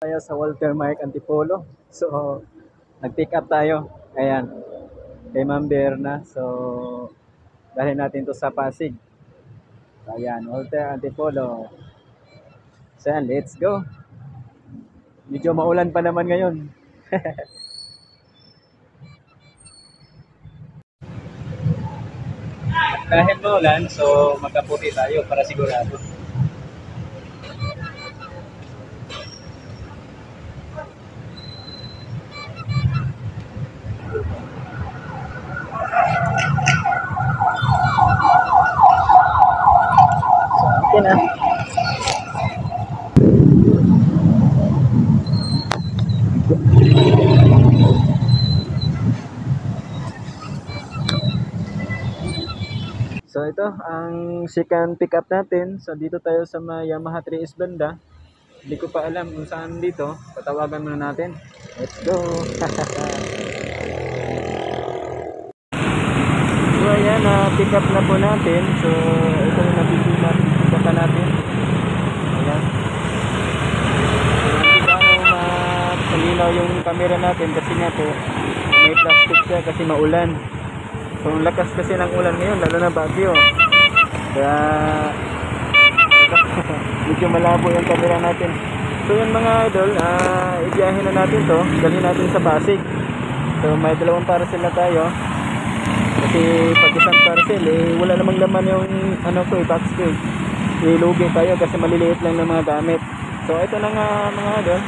tayo sa Walter Mike Antipolo. So, nag-pick up tayo. Ayan, kay Ma'am Berna. So, dalhin natin to sa Pasig. So, ayan, Walter Antipolo. So, ayan, let's go. Medyo maulan pa naman ngayon. Dahil maulan, so magkaputi tayo para sigurado. Okay na. So ito ang second pick up natin. So dito tayo sa Yamaha 3S banda. Hindi ko pa alam kung saan dito. Patawagan muna natin. Let's go. So ayan, pick up na po natin. So ito yung napipila pa natin. Ayan. Hindi ba malinaw yung camera natin kasi nga po may plastic siya kasi maulan. So ang lakas kasi ng ulan ngayon, lalo na Baguio. Kaya medyo malabo yung camera natin. So yun mga idol, ibiyahin na natin to, dalhin natin sa Pasig. So may dalawang parcel na tayo. Kasi pag isang parcel, wala namang laman yung box ko. Ilugi tayo kasi maliliit lang ng mga gamit. So ito na nga mga idol.